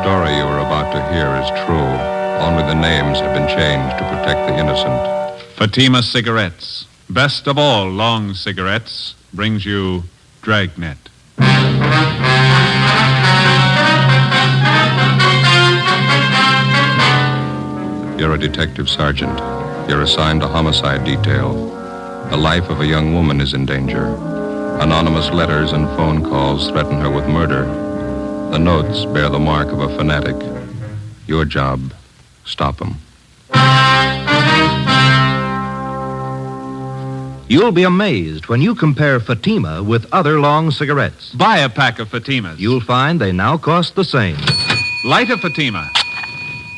story you are about to hear is true. Only the names have been changed to protect the innocent. Fatima Cigarettes, best of all long cigarettes, brings you Dragnet. You're a detective sergeant. You're assigned to homicide detail. The life of a young woman is in danger. Anonymous letters and phone calls threaten her with murder. The notes bear the mark of a fanatic. Your job, stop them. You'll be amazed when you compare Fatima with other long cigarettes. Buy a pack of Fatimas. You'll find they now cost the same. Light a Fatima.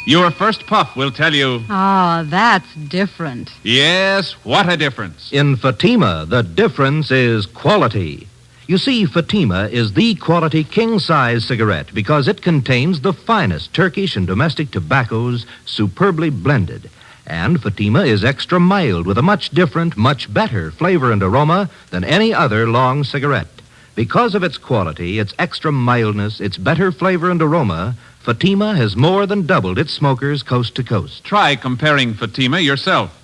Your first puff will tell you... Oh, that's different. Yes, what a difference. In Fatima, the difference is quality. You see, Fatima is the quality king-size cigarette because it contains the finest Turkish and domestic tobaccos superbly blended. And Fatima is extra mild with a much different, much better flavor and aroma than any other long cigarette. Because of its quality, its extra mildness, its better flavor and aroma, Fatima has more than doubled its smokers coast to coast. Try comparing Fatima yourself.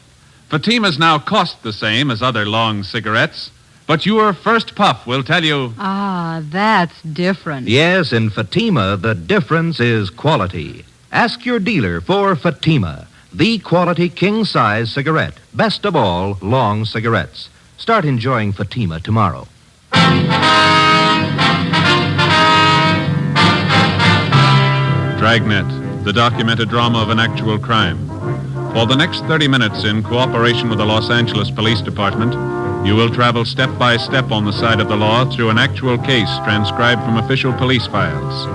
Fatimas now cost the same as other long cigarettes, but your first puff will tell you... Ah, that's different. Yes, in Fatima, the difference is quality. Ask your dealer for Fatima, the quality king-size cigarette. Best of all, long cigarettes. Start enjoying Fatima tomorrow. Dragnet, the documented drama of an actual crime. For the next 30 minutes, in cooperation with the Los Angeles Police Department, you will travel step by step on the side of the law through an actual case transcribed from official police files.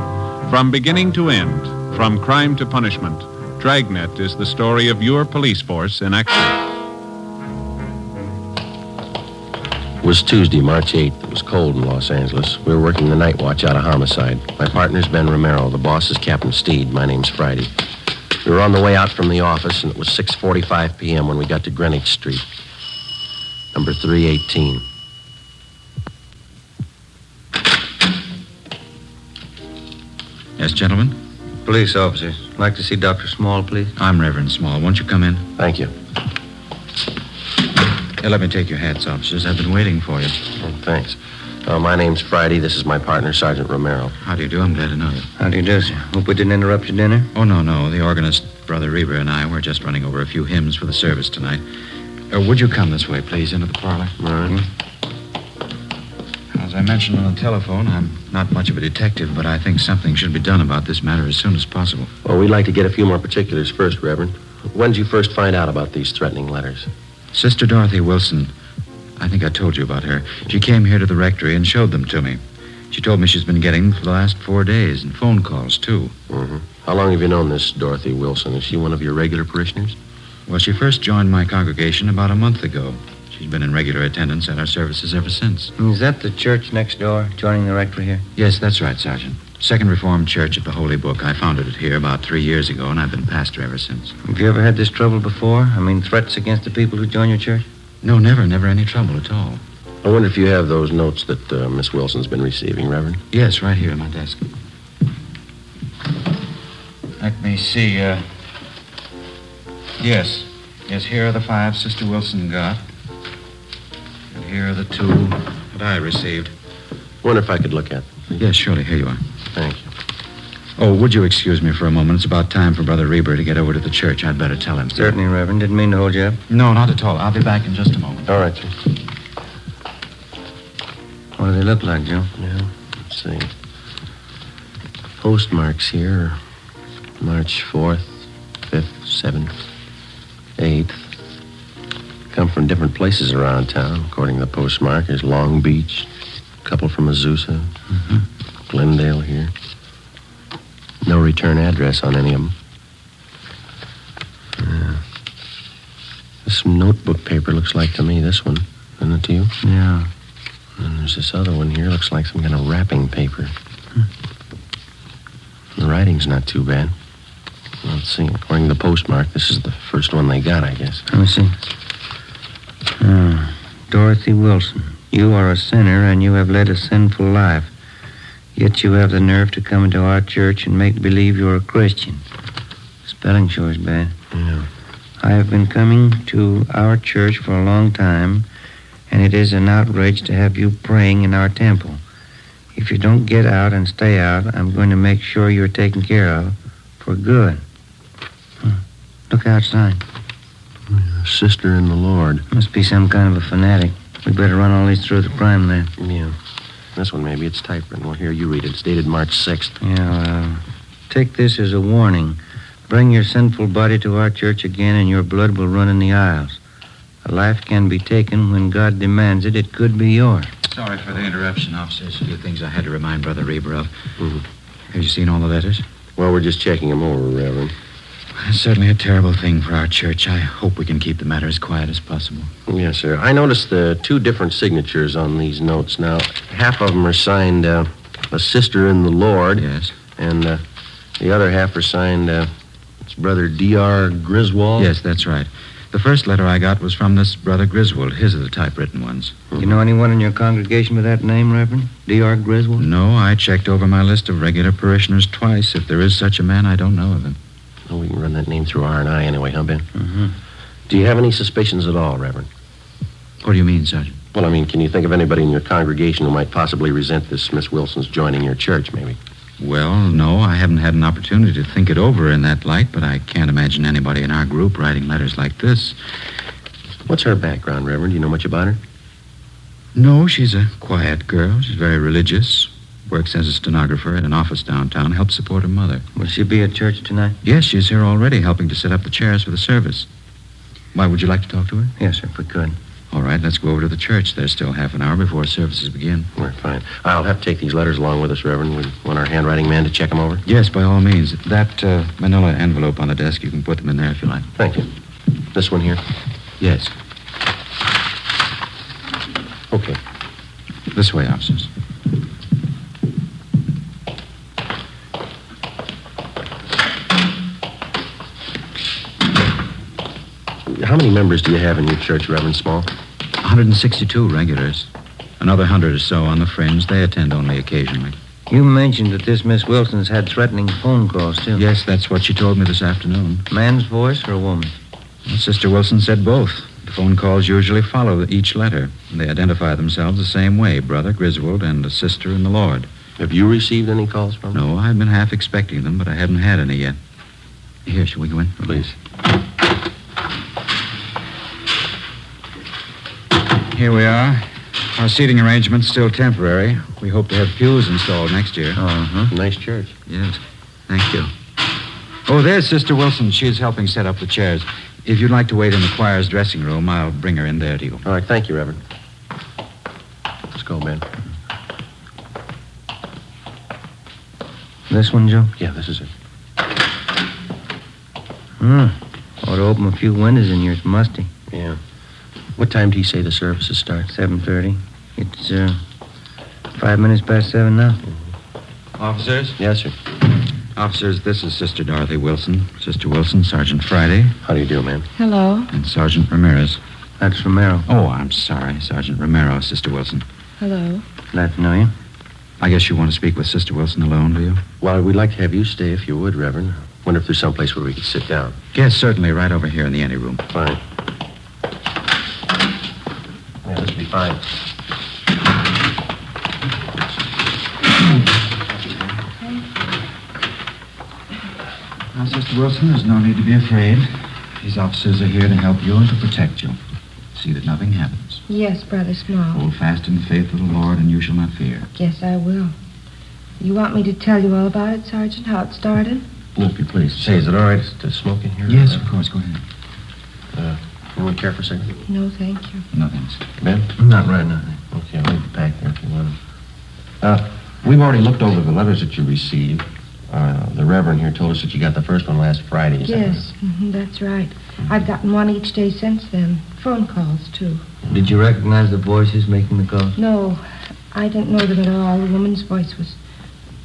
From beginning to end, from crime to punishment, Dragnet is the story of your police force in action. It was Tuesday, March 8th. It was cold in Los Angeles. We were working the night watch out of homicide. My partner's Ben Romero. The boss is Captain Steed. My name's Friday. We were on the way out from the office, and it was 6:45 p.m. when we got to Greenwich Street. Number 318. Yes, gentlemen? Police officers. I'd like to see Dr. Small, please. I'm Reverend Small. Won't you come in? Thank you. Here, let me take your hats, officers. I've been waiting for you. Oh, thanks. My name's Friday. This is my partner, Sergeant Romero. How do you do? I'm glad to know you. How do you do, sir? Hope we didn't interrupt your dinner. Oh, no. The organist, Brother Reber, and I were just running over a few hymns for the service tonight. Would you come this way, please, into the parlor? All right. As I mentioned on the telephone, I'm not much of a detective, but I think something should be done about this matter as soon as possible. Well, we'd like to get a few more particulars first, Reverend. When did you first find out about these threatening letters? Sister Dorothy Wilson, I think I told you about her. She came here to the rectory and showed them to me. She told me she's been getting them for the last 4 days, and phone calls, too. Mm-hmm. How long have you known this Dorothy Wilson? Is she one of your regular parishioners? Well, she first joined my congregation about a month ago. She's been in regular attendance at our services ever since. Is that the church next door, joining the rectory here? Yes, that's right, Sergeant. Second Reformed Church of the Holy Book. I founded it here about 3 years ago, and I've been pastor ever since. Have you ever had this trouble before? I mean, threats against the people who join your church? No, never any trouble at all. I wonder if you have those notes that Miss Wilson's been receiving, Reverend. Yes, right here on my desk. Let me see, Yes, here are the 5 Sister Wilson got. And here are the 2 that I received. Wonder if I could look at them. Yes, surely. Here you are. Thank you. Oh, would you excuse me for a moment? It's about time for Brother Reber to get over to the church. I'd better tell him. Certainly, Reverend. Didn't mean to hold you up. No, not at all. I'll be back in just a moment. All right, sir. What do they look like, Joe? Yeah, let's see. Postmarks here are March 4th, 5th, 7th, 8th. Come from different places around town, according to the postmark. There's Long Beach, a couple from Azusa, Glendale here. No return address on any of them. This notebook paper looks like to me this one. Isn't it to you? Yeah. And there's this other one here. Looks like some kind of wrapping paper. The writing's not too bad. Let's see. According to the postmark, this is the first one they got, I guess. Let me see. Dorothy Wilson, you are a sinner and you have led a sinful life. Yet you have the nerve to come into our church and make believe you're a Christian. Spelling sure is bad. Yeah. I have been coming to our church for a long time, and it is an outrage to have you praying in our temple. If you don't get out and stay out, I'm going to make sure you're taken care of for good. Look outside. Sister in the Lord. Must be some kind of a fanatic. We better run all these through the crime lab. Yeah. This one, maybe. It's typewritten. Well, here, you read it. It's dated March 6th. Yeah, take this as a warning. Bring your sinful body to our church again, and your blood will run in the aisles. A life can be taken when God demands it. It could be yours. Sorry for the interruption, officers. A few things I had to remind Brother Reber of. Mhm. Have you seen all the letters? Well, we're just checking them over, Reverend. It's certainly a terrible thing for our church. I hope we can keep the matter as quiet as possible. Yes, sir. I noticed the two different signatures on these notes. Now, half of them are signed, a sister in the Lord. Yes. And the other half are signed, it's Brother D.R. Griswold. Yes, that's right. The first letter I got was from this Brother Griswold. His are the typewritten ones. You know anyone in your congregation with that name, Reverend? D.R. Griswold? No, I checked over my list of regular parishioners twice. If there is such a man, I don't know of him. Well, we can run that name through R&I anyway, huh, Ben? Mm-hmm. Do you have any suspicions at all, Reverend? What do you mean, Sergeant? Well, I mean, can you think of anybody in your congregation who might possibly resent this Miss Wilson's joining your church, maybe? Well, no, I haven't had an opportunity to think it over in that light, but I can't imagine anybody in our group writing letters like this. What's her background, Reverend? Do you know much about her? No, she's a quiet girl. She's very religious. Works as a stenographer at an office downtown. Helps support her mother. Will she be at church tonight? Yes, she's here already, helping to set up the chairs for the service. Why, would you like to talk to her? Yes, sir, if we could. All right, let's go over to the church. There's still half an hour before services begin. All right, fine. I'll have to take these letters along with us, Reverend. We want our handwriting man to check them over? Yes, by all means. That manila envelope on the desk, you can put them in there if you like. Thank you. This one here? Yes. Okay. This way, officers. How many members do you have in your church, Reverend Small? 162 regulars. Another 100 or so on the fringe. They attend only occasionally. You mentioned that this Miss Wilson's had threatening phone calls, too. Yes, that's what she told me this afternoon. Man's voice or a woman? Well, Sister Wilson said both. The phone calls usually follow each letter. They identify themselves the same way, Brother Griswold and a sister in the Lord. Have you received any calls from her? No, I've been half expecting them, but I haven't had any yet. Here, shall we go in? Please. Here we are. Our seating arrangement's still temporary. We hope to have pews installed next year. Uh-huh. Nice church. Yes. Thank you. Oh, there's Sister Wilson. She's helping set up the chairs. If you'd like to wait in the choir's dressing room, I'll bring her in there to you. All right, thank you, Reverend. Let's go, Ben. This one, Joe? Yeah, this is it. Ought to open a few windows in here. It's musty. Yeah. What time do you say the services start? 7:30. It's 5 minutes past 7 now. Officers? Yes, sir. Officers, this is Sister Dorothy Wilson. Sister Wilson, Sergeant Friday, How do you do, ma'am? Hello. and Sergeant Ramirez. That's Romero. Oh, I'm sorry. Sergeant Romero, Sister Wilson. Hello. Glad to know you. I guess you want to speak with Sister Wilson alone, do you? Well, we'd like to have you stay if you would, Reverend. Wonder if there's someplace where we could sit down. Yes, certainly, right over here in the anteroom. Fine. Yeah, this will be fine. Now, Sister Wilson, there's no need to be afraid. These officers are here to help you and to protect you. See that nothing happens. Yes, Brother Small. Hold fast in the faith of the Lord, and you shall not fear. Yes, I will. You want me to tell you all about it, Sergeant, how it started? Oh, if you please. Say, is it all right to smoke in here? Yes, of course. Go ahead. You want to care for a second? No, thank you. No, thanks. Ben? Not right now. Okay, I'll leave it back there if you want them. We've already looked over the letters that you received. The Reverend here told us that you got the first one last Friday. Is that Yes, that's right. I've gotten one each day since then. Phone calls, too. Did you recognize the voices making the calls? No, I didn't know them at all. The woman's voice was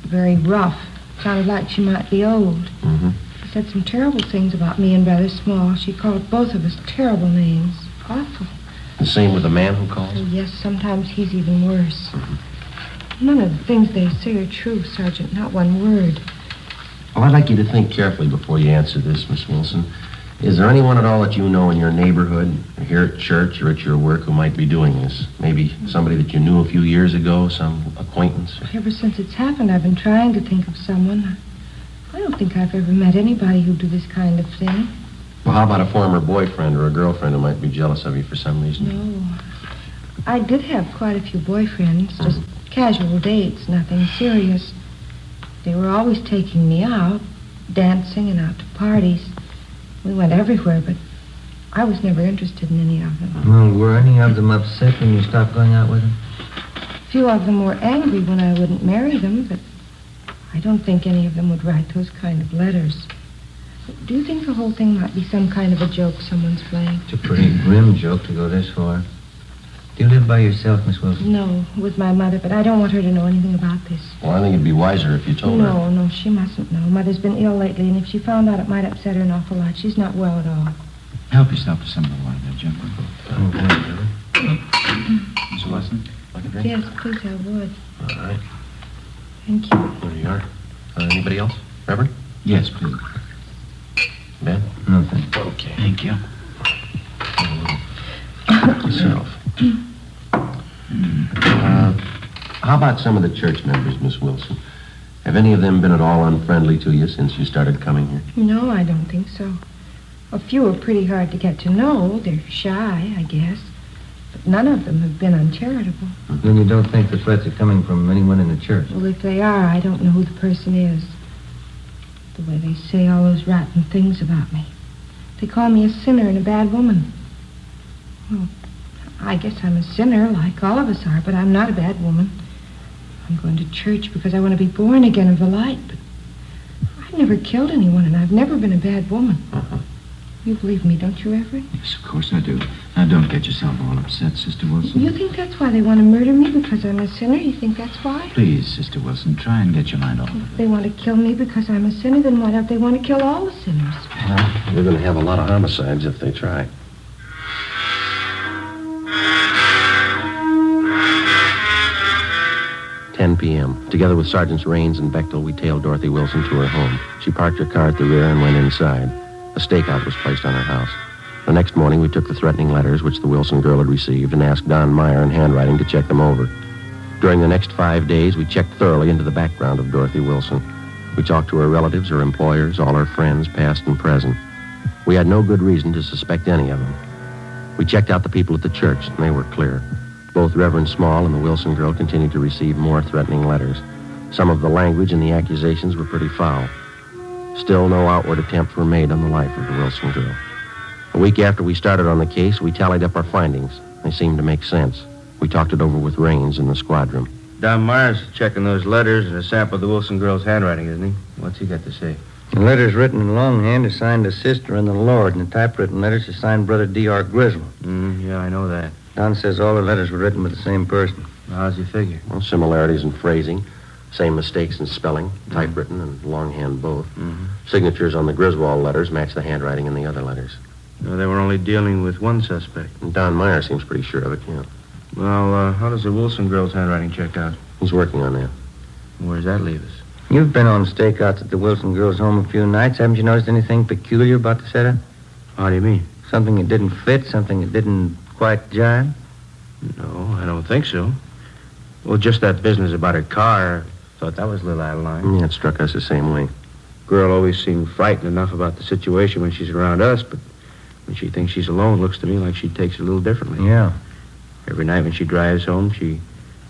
very rough. Sounded like she might be old. Mm-hmm. She said some terrible things about me and Brother Small. She called both of us terrible names. Awful. The same with the man who calls? Oh, yes, sometimes he's even worse. None of the things they say are true, Sergeant. Not one word. Well, I'd like you to think carefully before you answer this, Miss Wilson. Is there anyone at all that you know in your neighborhood, or here at church or at your work, who might be doing this? Maybe somebody that you knew a few years ago, some acquaintance? Ever since it's happened, I've been trying to think of someone. I don't think I've ever met anybody who'd do this kind of thing. Well, how about a former boyfriend or a girlfriend who might be jealous of you for some reason? No. I did have quite a few boyfriends, just casual dates, nothing serious. They were always taking me out, dancing and out to parties. We went everywhere, but I was never interested in any of them. Well, were any of them upset when you stopped going out with them? A few of them were angry when I wouldn't marry them, but I don't think any of them would write those kind of letters. Do you think the whole thing might be some kind of a joke someone's playing? It's a pretty grim joke to go this far. Do you live by yourself, Miss Wilson? No, with my mother, but I don't want her to know anything about this. Well, I think it'd be wiser if you told her. No, she mustn't know. Mother's been ill lately, and if she found out, it might upset her an awful lot. She's not well at all. Help yourself to some of the water there, Jim. Miss Wilson? Like a drink? Yes, please, I would. All right. Thank you. There you are. Anybody else? Reverend? Yes, please. Ben? No, thank you. Okay. Thank you. Yourself. How about some of the church members, Miss Wilson? Have any of them been at all unfriendly to you since you started coming here? No, I don't think so. A few are pretty hard to get to know. They're shy, I guess. But none of them have been uncharitable. Then you don't think the threats are coming from anyone in the church? Well, if they are, I don't know who the person is. The way they say all those rotten things about me. They call me a sinner and a bad woman. Well, I guess I'm a sinner, like all of us are, but I'm not a bad woman. I'm going to church because I want to be born again of the light, but I've never killed anyone, and I've never been a bad woman. You believe me, don't you, Everett? Yes, of course I do. Now, don't get yourself all upset, Sister Wilson. You think that's why they want to murder me, because I'm a sinner? You think that's why? Please, Sister Wilson, try and get your mind off of If they want to kill me because I'm a sinner, then why don't they want to kill all the sinners? We're going to have a lot of homicides if they try. "10 p.m. Together with Sergeants Raines and Bechtel, we tailed Dorothy Wilson to her home. She parked her car at the rear and went inside. A stakeout was placed on her house. The next morning, we took the threatening letters which the Wilson girl had received and asked Don Meyer in handwriting to check them over. During the next 5 days, we checked thoroughly into the background of Dorothy Wilson. We talked to her relatives, her employers, all her friends, past and present. We had no good reason to suspect any of them. We checked out the people at the church, and they were clear. Both Reverend Small and the Wilson girl continued to receive more threatening letters. Some of the language and the accusations were pretty foul. Still, no outward attempts were made on the life of the Wilson girl. A week after we started on the case, we tallied up our findings. They seemed to make sense. We talked it over with Raines in the squad room. Don Myers checking those letters and a sample of the Wilson girl's handwriting, isn't he? What's he got to say? The letters written in longhand are signed to Sister and the Lord, and the typewritten letters are signed Brother D.R. Griswold. Yeah, I know that. Don says all the letters were written by the same person. How's he figure? Well, similarities in phrasing, same mistakes in spelling, typewritten and longhand both. Signatures on the Griswold letters match the handwriting in the other letters. No, they were only dealing with one suspect. And Don Meyer seems pretty sure of it, yeah. Well, how does the Wilson girl's handwriting check out? He's working on that. Where does that leave us? You've been on stakeouts at the Wilson girl's home a few nights. Haven't you noticed anything peculiar about the setup? How do you mean? Something that didn't fit, something that didn't quite jive? No, I don't think so. Well, just that business about her car, thought that was a little out of line. Yeah, it struck us the same way. Girl always seemed frightened enough about the situation when she's around us, but when she thinks she's alone, it looks to me like she takes it a little differently. Yeah. Every night when she drives home, she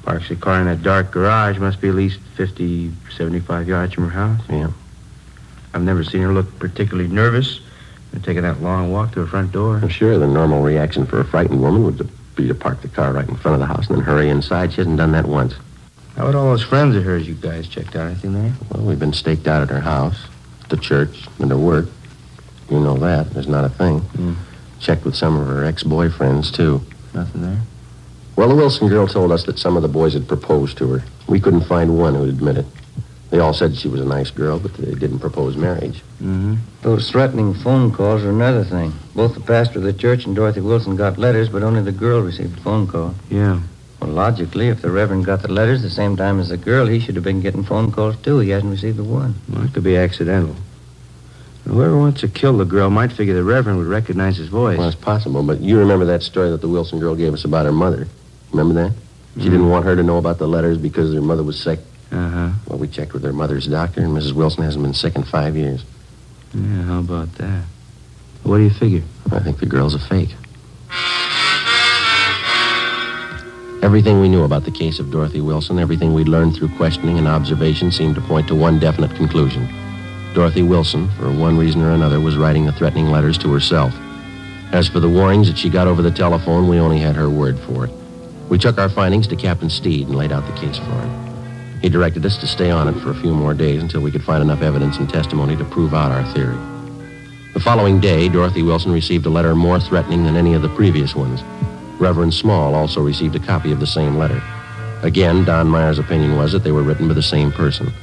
parks the car in that dark garage. Must be at least 50, 75 yards from her house. Yeah. I've never seen her look particularly nervous and taking that long walk to her front door. I'm sure the normal reaction for a frightened woman would be to park the car right in front of the house and then hurry inside. She hasn't done that once. How about all those friends of hers you guys checked out? Anything there? Well, we've been staked out at her house, at the church, and her work. You know that. There's not a thing. Checked with some of her ex-boyfriends, too. Nothing there? Well, the Wilson girl told us that some of the boys had proposed to her. We couldn't find one who'd admit it. They all said she was a nice girl, but they didn't propose marriage. Those threatening phone calls are another thing. Both the pastor of the church and Dorothy Wilson got letters, but only the girl received a phone call. Yeah. Well, logically, if the Reverend got the letters the same time as the girl, he should have been getting phone calls, too. He hasn't received the one. Well, it could be accidental. Whoever wants to kill the girl might figure the Reverend would recognize his voice. Well, it's possible, but you remember that story that the Wilson girl gave us about her mother. Remember that? She didn't want her to know about the letters because her mother was sick. Uh-huh. Well, we checked with her mother's doctor, and Mrs. Wilson hasn't been sick in 5 years. Yeah, how about that? What do you figure? I think the girl's a fake. Everything we knew about the case of Dorothy Wilson, everything we'd learned through questioning and observation seemed to point to one definite conclusion. Dorothy Wilson, for one reason or another, was writing the threatening letters to herself. As for the warnings that she got over the telephone, we only had her word for it. We took our findings to Captain Steed and laid out the case for him. He directed us to stay on it for a few more days until we could find enough evidence and testimony to prove out our theory. The following day, Dorothy Wilson received a letter more threatening than any of the previous ones. Reverend Small also received a copy of the same letter. Again, Don Meyer's opinion was that they were written by the same person.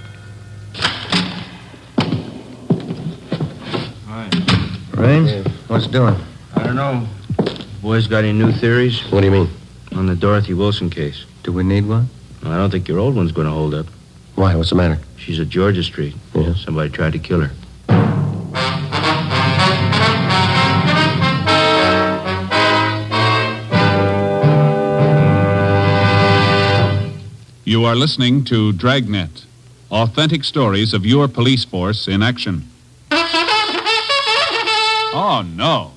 Rains, what's doing? I don't know. Boys got any new theories? What do you mean? On the Dorothy Wilson case. Do we need one? Well, I don't think your old one's going to hold up. Why? What's the matter? She's at Georgia Street. Yeah. Somebody tried to kill her. You are listening to Dragnet, authentic stories of your police force in action. Oh, no.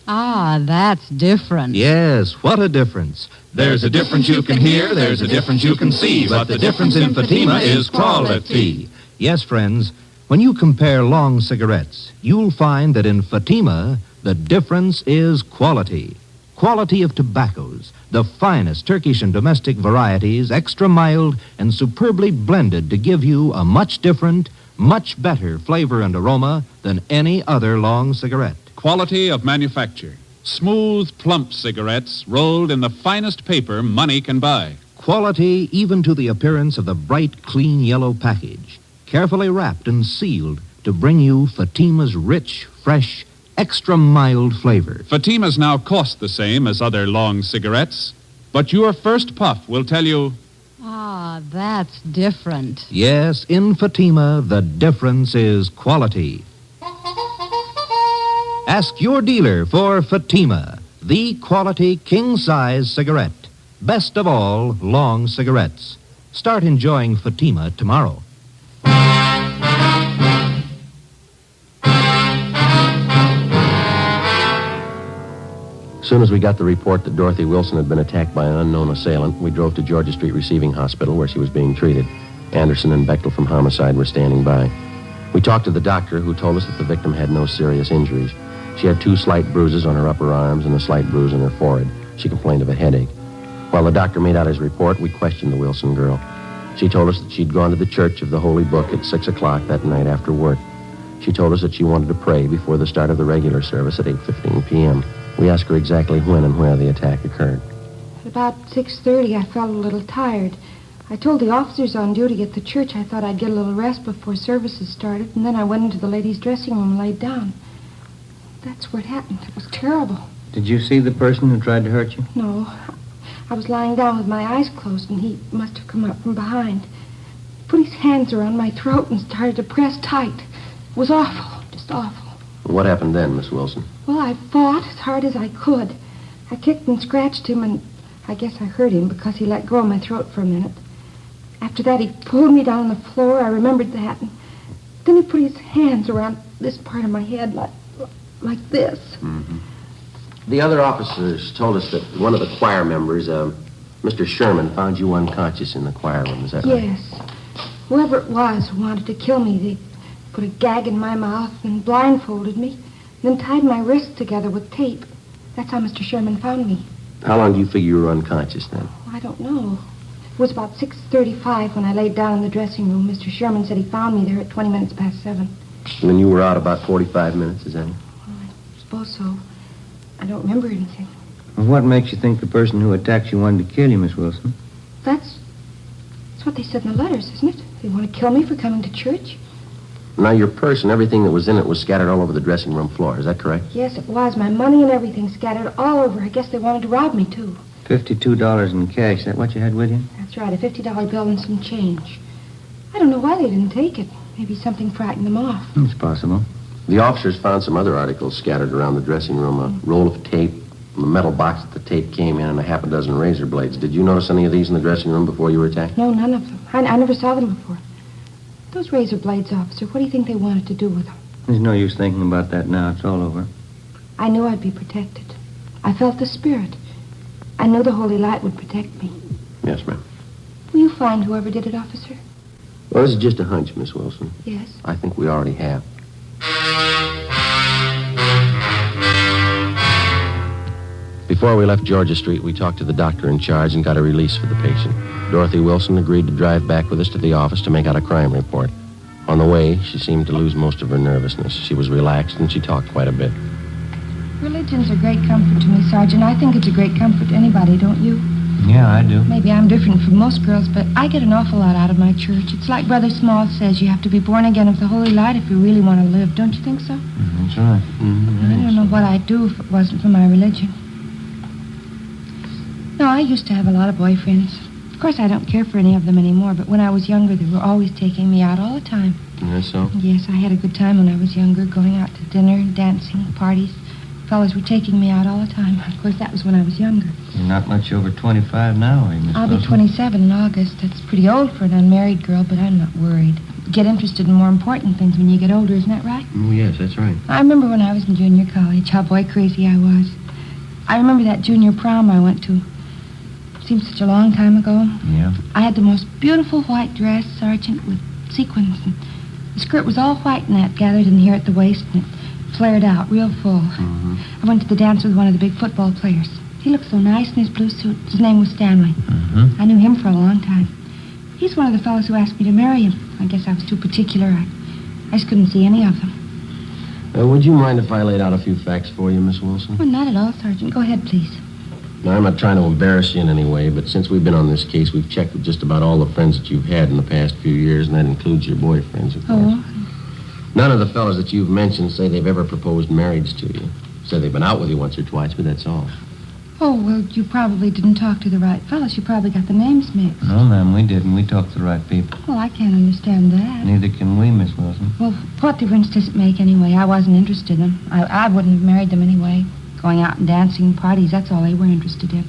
Ah, that's different. Yes, what a difference. There's a difference you can hear, there's a difference you can see, but the difference in Fatima is quality. Yes, friends, when you compare long cigarettes, you'll find that in Fatima, the difference is quality. Quality of tobaccos, the finest Turkish and domestic varieties, extra mild and superbly blended to give you a much different, much better flavor and aroma than any other long cigarette. Quality of manufacture. Smooth, plump cigarettes rolled in the finest paper money can buy. Quality even to the appearance of the bright, clean yellow package, carefully wrapped and sealed to bring you Fatima's rich, fresh, extra mild flavor. Fatimas now cost the same as other long cigarettes, but your first puff will tell you, Ah, that's different. Yes, in Fatima, the difference is quality. Ask your dealer for Fatima, the quality king-size cigarette. Best of all, long cigarettes. Start enjoying Fatima tomorrow. As soon as we got the report that Dorothy Wilson had been attacked by an unknown assailant, we drove to Georgia Street Receiving Hospital where she was being treated. Anderson and Bechtel from Homicide were standing by. We talked to the doctor, who told us that the victim had no serious injuries. She had 2 slight bruises on her upper arms and a slight bruise on her forehead. She complained of a headache. While the doctor made out his report, we questioned the Wilson girl. She told us that she'd gone to the Church of the Holy Book at 6 o'clock that night after work. She told us that she wanted to pray before the start of the regular service at 8:15 p.m. We asked her exactly when and where the attack occurred. At about 6:30, I felt a little tired. I told the officers on duty at the church I thought I'd get a little rest before services started, and then I went into the ladies' dressing room and laid down. That's where it happened. It was terrible. Did you see the person who tried to hurt you? No. I was lying down with my eyes closed, and he must have come up from behind. Put his hands around my throat and started to press tight. It was awful, just awful. What happened then, Miss Wilson? Well, I fought as hard as I could. I kicked and scratched him, and I guess I hurt him because he let go of my throat for a minute. After that, he pulled me down on the floor. I remembered that. And then he put his hands around this part of my head like this. Mm-hmm. The other officers told us that one of the choir members, Mr. Sherman, found you unconscious in the choir room. Is that right? Yes. Whoever it was who wanted to kill me, they put a gag in my mouth and blindfolded me, then tied my wrists together with tape. That's how Mr. Sherman found me. How long do you figure you were unconscious then? I don't know. It was about 6:35 when I laid down in the dressing room. Mr. Sherman said he found me there at 20 minutes past 7. And then you were out about 45 minutes, is that it? Well, I suppose so. I don't remember anything. Well, what makes you think the person who attacked you wanted to kill you, Miss Wilson? That's what they said in the letters, isn't it? They want to kill me for coming to church. Now, your purse and everything that was in it was scattered all over the dressing room floor. Is that correct? Yes, it was. My money and everything scattered all over. I guess they wanted to rob me, too. $52 in cash. Is that what you had with you? That's right, a $50 bill and some change. I don't know why they didn't take it. Maybe something frightened them off. It's possible. The officers found some other articles scattered around the dressing room. A roll of tape, the metal box that the tape came in, and a half a dozen razor blades. Did you notice any of these in the dressing room before you were attacked? No, none of them. I never saw them before. Those razor blades, officer, what do you think they wanted to do with them? There's no use thinking about that now. It's all over. I knew I'd be protected. I felt the spirit. I knew the holy light would protect me. Yes, ma'am. Will you find whoever did it, officer? Well, this is just a hunch, Miss Wilson. Yes. I think we already have. Before we left Georgia Street, we talked to the doctor in charge and got a release for the patient. Dorothy Wilson agreed to drive back with us to the office to make out a crime report. On the way, she seemed to lose most of her nervousness. She was relaxed and she talked quite a bit. Religion's a great comfort to me, Sergeant. I think it's a great comfort to anybody, don't you? Yeah, I do. Maybe I'm different from most girls, but I get an awful lot out of my church. It's like Brother Small says, you have to be born again of the holy light if you really want to live. Don't you think so? That's right. I don't know what I'd do if it wasn't for my religion. No, I used to have a lot of boyfriends. Of course, I don't care for any of them anymore, but when I was younger, they were always taking me out all the time. Yes, so? Yes, I had a good time when I was younger, going out to dinner, dancing, parties. Fellas were taking me out all the time. Of course, that was when I was younger. You're not much over 25 now, are you, Miss I'll be Wilson? 27 in August. That's pretty old for an unmarried girl, but I'm not worried. You get interested in more important things when you get older, isn't that right? Oh, yes, that's right. I remember when I was in junior college, how boy crazy I was. I remember that junior prom I went to. Seems such a long time ago. Yeah. I had the most beautiful white dress, Sergeant, with sequins. And the skirt was all white net gathered in here at the waist, and it flared out real full. I went to the dance with one of the big football players. He looked so nice in his blue suit. His name was Stanley. I knew him for a long time. He's one of the fellows who asked me to marry him. I guess I was too particular. I just couldn't see any of them. Would you mind if I laid out a few facts for you, Miss Wilson? Well, not at all, Sergeant. Go ahead, please. Now, I'm not trying to embarrass you in any way, but since we've been on this case, we've checked with just about all the friends that you've had in the past few years, and that includes your boyfriends, of course. None of the fellows that you've mentioned say they've ever proposed marriage to you. Say they've been out with you once or twice, but that's all. Oh, well, you probably didn't talk to the right fellows. You probably got the names mixed. No, ma'am, we didn't. We talked to the right people. Well, I can't understand that. Neither can we, Miss Wilson. Well, what difference does it make anyway? I wasn't interested in them. I wouldn't have married them anyway. Going out and dancing, parties, that's all they were interested in.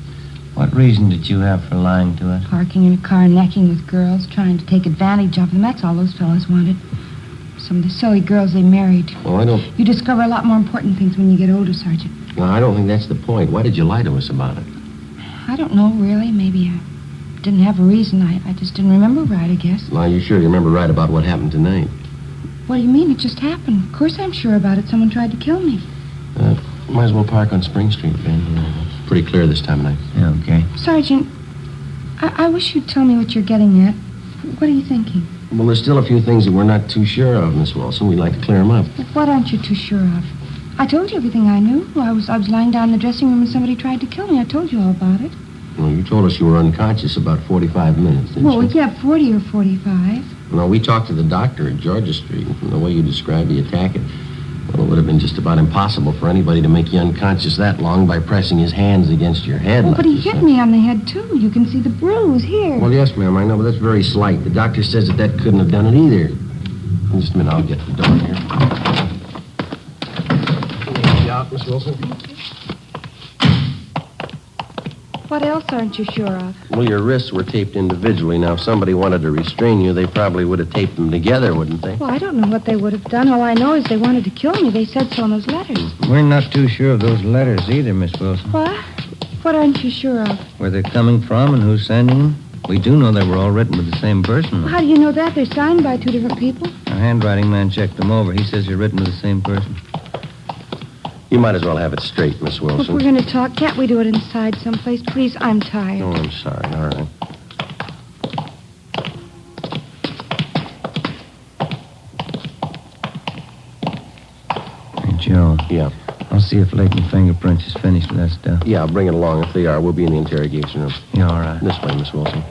What reason did you have for lying to us? Parking in a car, necking with girls, trying to take advantage of them. That's all those fellas wanted. Some of the silly girls they married. Well, I don't... You discover a lot more important things when you get older, Sergeant. No, I don't think that's the point. Why did you lie to us about it? I don't know, really. Maybe I didn't have a reason. I just didn't remember right, I guess. Well, you're sure you remember right about what happened tonight? What do you mean? It just happened. Of course I'm sure about it. Someone tried to kill me. Might as well park on Spring Street, Ben. It's pretty clear this time of night. Yeah, okay. Sergeant, I wish you'd tell me what you're getting at. What are you thinking? Well, there's still a few things that we're not too sure of, Miss Wilson. We'd like to clear them up. What aren't you too sure of? I told you everything I knew. I was lying down in the dressing room and somebody tried to kill me. I told you all about it. Well, you told us you were unconscious about 45 minutes, didn't you? Well, yeah, 40 or 45. No, we talked to the doctor at Georgia Street, and from the way you described the attack, it would have been just about impossible for anybody to make you unconscious that long by pressing his hands against your head. Well, like but he you hit said. me on the head, too. You can see the bruise here. Well, yes, ma'am, I know, but that's very slight. The doctor says that couldn't have done it either. Just a minute, I'll get the door here. Get you out, Miss Wilson. What else aren't you sure of? Well, your wrists were taped individually. Now, if somebody wanted to restrain you, they probably would have taped them together, wouldn't they? Well, I don't know what they would have done. All I know is they wanted to kill me. They said so in those letters. We're not too sure of those letters either, Miss Wilson. What? What aren't you sure of? Where they're coming from and who's sending them. We do know they were all written with the same person. Well, how do you know that? They're signed by two different people. Our handwriting man checked them over. He says they're written with the same person. You might as well have it straight, Miss Well, if Wilson. we're going to talk, can't we do it inside someplace? Please, I'm tired. Oh, I'm sorry. All right. Hey, Joe. Yeah. I'll see if Leighton Fingerprints is finished with that stuff. Yeah, I'll bring it along. If they are, we'll be in the interrogation room. Yeah, all right. This way, Miss Wilson.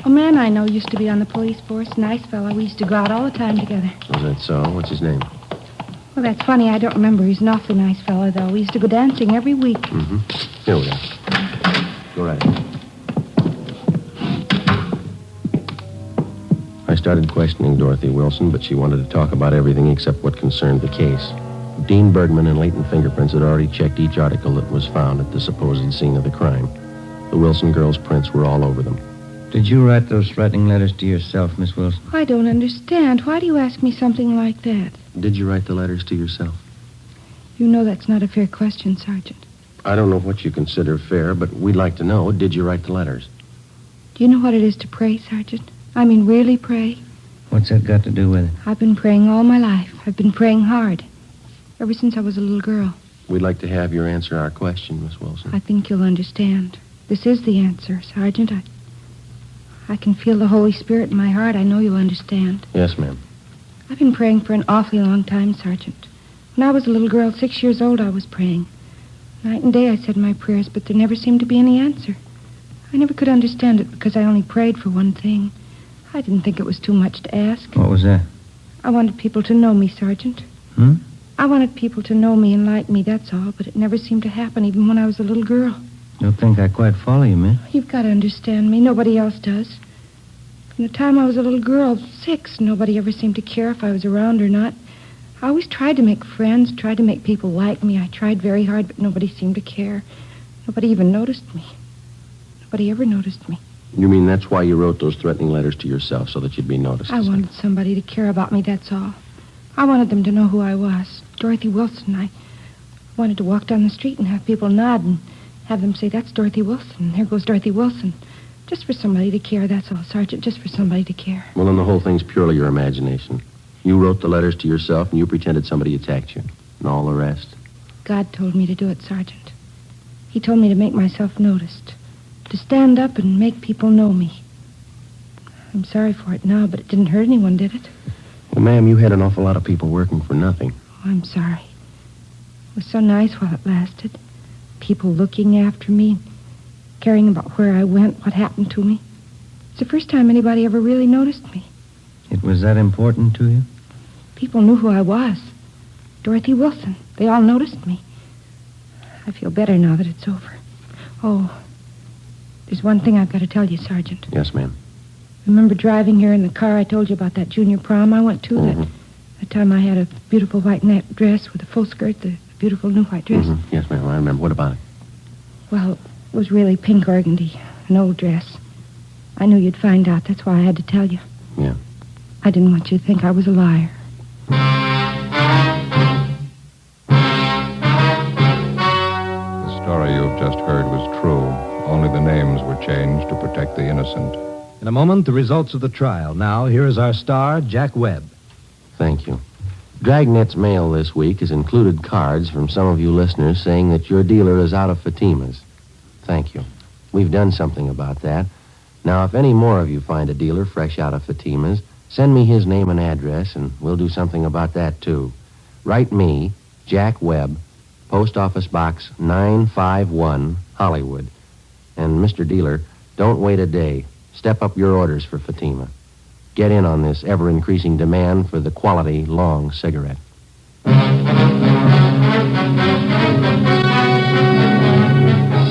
A man I know used to be on the police force. Nice fellow. We used to go out all the time together. Was that so? What's his name? Well, that's funny. I don't remember. He's an awfully nice fellow, though. We used to go dancing every week. Mm-hmm. Here we are. Go right ahead. I started questioning Dorothy Wilson, but she wanted to talk about everything except what concerned the case. Dean Bergman and Leighton Fingerprints had already checked each article that was found at the supposed scene of the crime. The Wilson girls' prints were all over them. Did you write those threatening letters to yourself, Miss Wilson? I don't understand. Why do you ask me something like that? Did you write the letters to yourself? You know that's not a fair question, Sergeant. I don't know what you consider fair, but we'd like to know, did you write the letters? Do you know what it is to pray, Sergeant? I mean, really pray? What's that got to do with it? I've been praying all my life. I've been praying hard. Ever since I was a little girl. We'd like to have you answer our question, Miss Wilson. I think you'll understand. This is the answer, Sergeant. I can feel the Holy Spirit in my heart. I know you'll understand. Yes, ma'am. I've been praying for an awfully long time, Sergeant. When I was a little girl, 6 years old, I was praying. Night and day I said my prayers, but there never seemed to be any answer. I never could understand it because I only prayed for one thing. I didn't think it was too much to ask. What was that? I wanted people to know me, Sergeant. I wanted people to know me and like me, that's all, but it never seemed to happen, even when I was a little girl. Don't think I quite follow you, miss. You've got to understand me. Nobody else does. From the time I was a little girl, 6, nobody ever seemed to care if I was around or not. I always tried to make friends, tried to make people like me. I tried very hard, but nobody seemed to care. Nobody even noticed me. Nobody ever noticed me. You mean that's why you wrote those threatening letters to yourself, so that you'd be noticed? I wanted somebody to care about me, that's all. I wanted them to know who I was. Dorothy Wilson. I wanted to walk down the street and have people nod and have them say, that's Dorothy Wilson. There goes Dorothy Wilson. Just for somebody to care, that's all, Sergeant. Just for somebody to care. Well, then the whole thing's purely your imagination. You wrote the letters to yourself, and you pretended somebody attacked you. And all the rest. God told me to do it, Sergeant. He told me to make myself noticed. To stand up and make people know me. I'm sorry for it now, but it didn't hurt anyone, did it? Well, ma'am, you had an awful lot of people working for nothing. Oh, I'm sorry. It was so nice while it lasted. People looking after me, caring about where I went, what happened to me. It's the first time anybody ever really noticed me. It was that important to you? People knew who I was. Dorothy Wilson. They all noticed me. I feel better now that it's over. Oh, there's one thing I've got to tell you, Sergeant. Yes, ma'am. Remember driving here in the car I told you about that junior prom I went to? Mm-hmm. That time I had a beautiful white net dress with a full skirt, the beautiful new white dress. Mm-hmm. Yes, ma'am, I remember. What about it? Well, it was really pink organdy, an old dress. I knew you'd find out. That's why I had to tell you. Yeah. I didn't want you to think I was a liar. The story you've just heard was true. Only the names were changed to protect the innocent. In a moment, the results of the trial. Now, here is our star, Jack Webb. Thank you. Dragnet's mail this week has included cards from some of you listeners saying that your dealer is out of Fatima's. Thank you. We've done something about that. Now, if any more of you find a dealer fresh out of Fatima's, send me his name and address, and we'll do something about that, too. Write me, Jack Webb, Post Office Box 951, Hollywood. And, Mr. Dealer, don't wait a day. Step up your orders for Fatima. Get in on this ever-increasing demand for the quality long cigarette.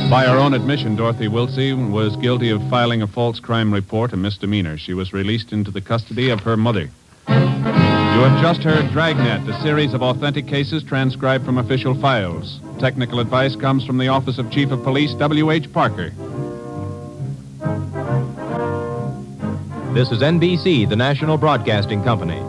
By her own admission, Dorothy Wilson was guilty of filing a false crime report, a misdemeanor. She was released into the custody of her mother. You have just heard Dragnet, a series of authentic cases transcribed from official files. Technical advice comes from the Office of Chief of Police W.H. Parker. This is NBC, the National Broadcasting Company.